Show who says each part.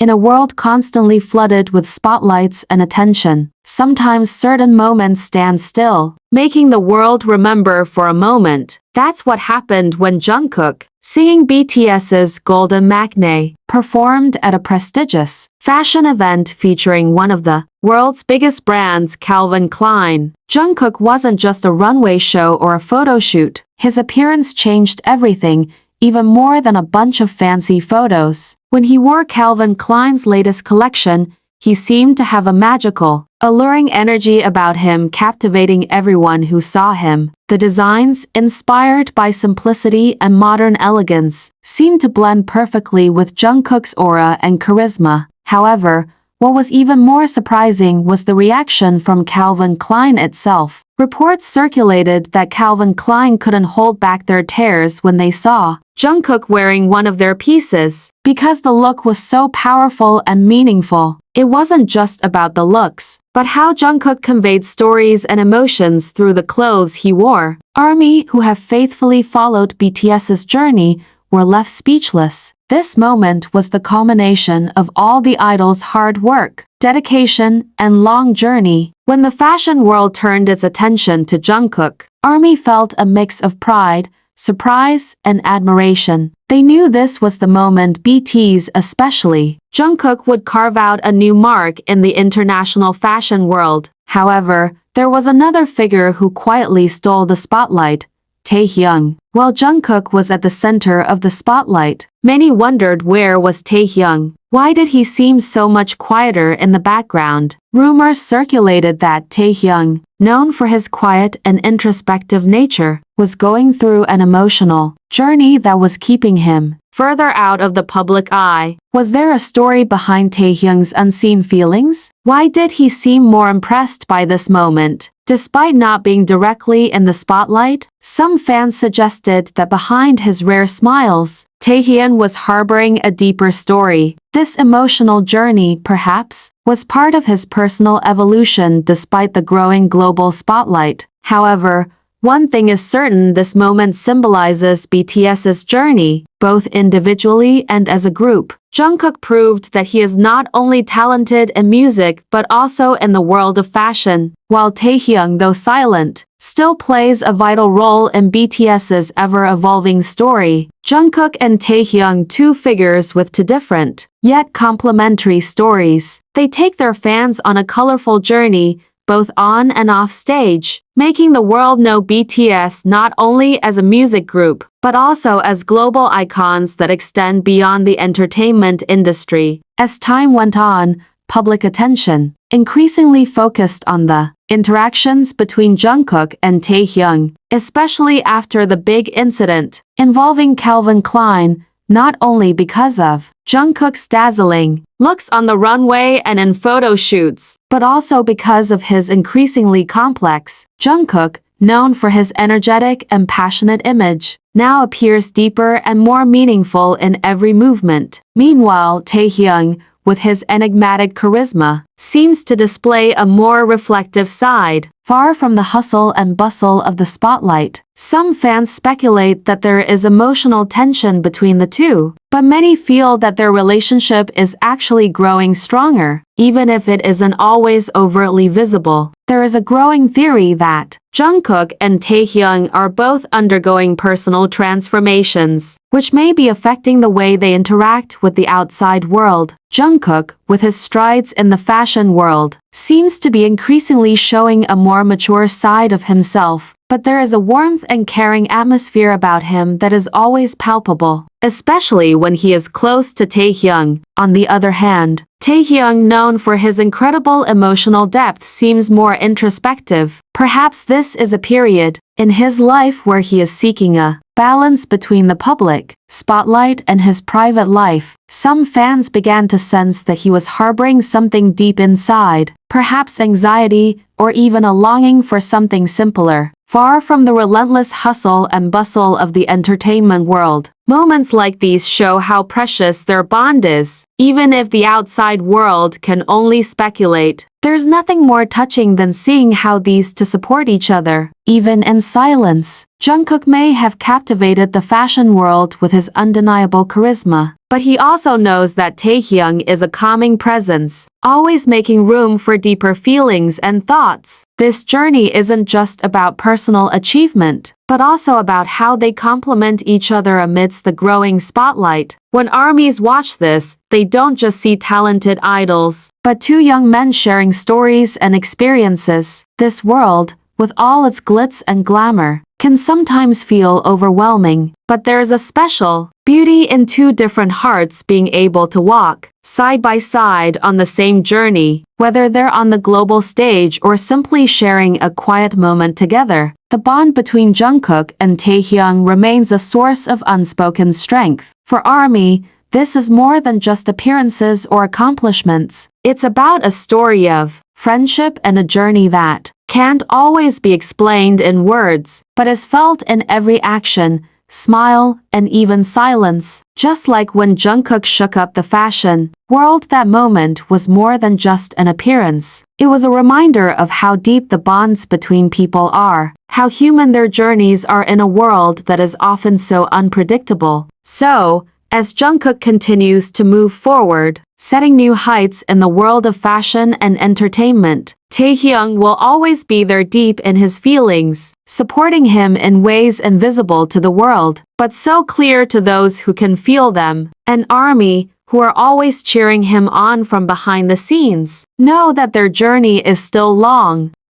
Speaker 1: In a world constantly flooded with spotlights and attention, sometimes certain moments stand still, making the world remember for a moment. That's what happened when Jungkook, singing BTS's Golden Matinee, performed at a prestigious fashion event featuring one of the world's biggest brands, Calvin Klein. Jungkook wasn't just a runway show or a photo shoot. His appearance changed everything, even more than a bunch of fancy photos. When he wore Calvin Klein's latest collection, he seemed to have a magical, alluring energy about him, captivating everyone who saw him. The designs, inspired by simplicity and modern elegance, seemed to blend perfectly with Jungkook's aura and charisma. However, what was even more surprising was the reaction from Calvin Klein itself. Reports circulated that Calvin Klein couldn't hold back their tears when they saw Jungkook wearing one of their pieces, because the look was so powerful and meaningful. It wasn't just about the looks, but how Jungkook conveyed stories and emotions through the clothes he wore. ARMY, who have faithfully followed BTS's journey, were left speechless. This moment was the culmination of all the idol's hard work, dedication, and long journey. When the fashion world turned its attention to Jungkook, ARMY felt a mix of pride, surprise, and admiration. They knew this was the moment BTS, especially Jungkook, would carve out a new mark in the international fashion world. However, there was another figure who quietly stole the spotlight: Taehyung. While Jungkook was at the center of the spotlight, many wondered, where was Taehyung? Why did he seem so much quieter in the background? Rumors circulated that Taehyung, known for his quiet and introspective nature, was going through an emotional journey that was keeping him further out of the public eye. Was there a story behind Taehyung's unseen feelings? Why did he seem more impressed by this moment? Despite not being directly in the spotlight, some fans suggested that behind his rare smiles, Taehyung was harboring a deeper story. This emotional journey, perhaps, was part of his personal evolution despite the growing global spotlight. However, one thing is certain: this moment symbolizes BTS's journey, both individually and as a group. Jungkook proved that he is not only talented in music but also in the world of fashion, while Taehyung, though silent, still plays a vital role in BTS's ever-evolving story. Jungkook and Taehyung, two figures with two different, yet complementary stories. They take their fans on a colorful journey, both on and off stage, making the world know BTS not only as a music group, but also as global icons that extend beyond the entertainment industry. As time went on, public attention increasingly focused on the interactions between Jungkook and Taehyung, especially after the big incident involving Calvin Klein, not only because of Jungkook's dazzling looks on the runway and in photo shoots, but also because of his increasingly complex. Jungkook, known for his energetic and passionate image, now appears deeper and more meaningful in every movement. Meanwhile, Taehyung, with his enigmatic charisma, seems to display a more reflective side, far from the hustle and bustle of the spotlight. Some fans speculate that there is emotional tension between the two, but many feel that their relationship is actually growing stronger, even if it isn't always overtly visible. There is a growing theory that Jungkook and Taehyung are both undergoing personal transformations, which may be affecting the way they interact with the outside world. Jungkook, with his strides in the fashion world, seems to be increasingly showing a more mature side of himself, but there is a warmth and caring atmosphere about him that is always palpable, especially when he is close to Taehyung. On the other hand, Taehyung, known for his incredible emotional depth, seems more introspective. Perhaps this is a period in his life where he is seeking a balance between the public spotlight and his private life. Some fans began to sense that he was harboring something deep inside, perhaps anxiety or even a longing for something simpler, far from the relentless hustle and bustle of the entertainment world. Moments like these show how precious their bond is. Even if the outside world can only speculate, there's nothing more touching than seeing how these two support each other, even in silence. Jungkook may have captivated the fashion world with his undeniable charisma, But he also knows that Taehyung is a calming presence, always making room for deeper feelings and thoughts. This journey isn't just about personal achievement, but also about how they complement each other amidst the growing spotlight. When armies watch this, they don't just see talented idols, but two young men sharing stories and experiences. This world, with all its glitz and glamour, can sometimes feel overwhelming, but there's a special beauty in two different hearts being able to walk side by side on the same journey, whether they're on the global stage or simply sharing a quiet moment together. The bond between Jungkook and Taehyung remains a source of unspoken strength. For ARMY, this is more than just appearances or accomplishments. It's about a story of friendship and a journey that can't always be explained in words, but is felt in every action, smile, and even silence. Just like when Jungkook shook up the fashion world, that moment was more than just an appearance. It was a reminder of how deep the bonds between people are, how human their journeys are in a world that is often so unpredictable. So, as Jungkook continues to move forward, setting new heights in the world of fashion and entertainment, Taehyung will always be there deep in his feelings, supporting him in ways invisible to the world, but so clear to those who can feel them. An ARMY, who are always cheering him on from behind the scenes, know that their journey is still long,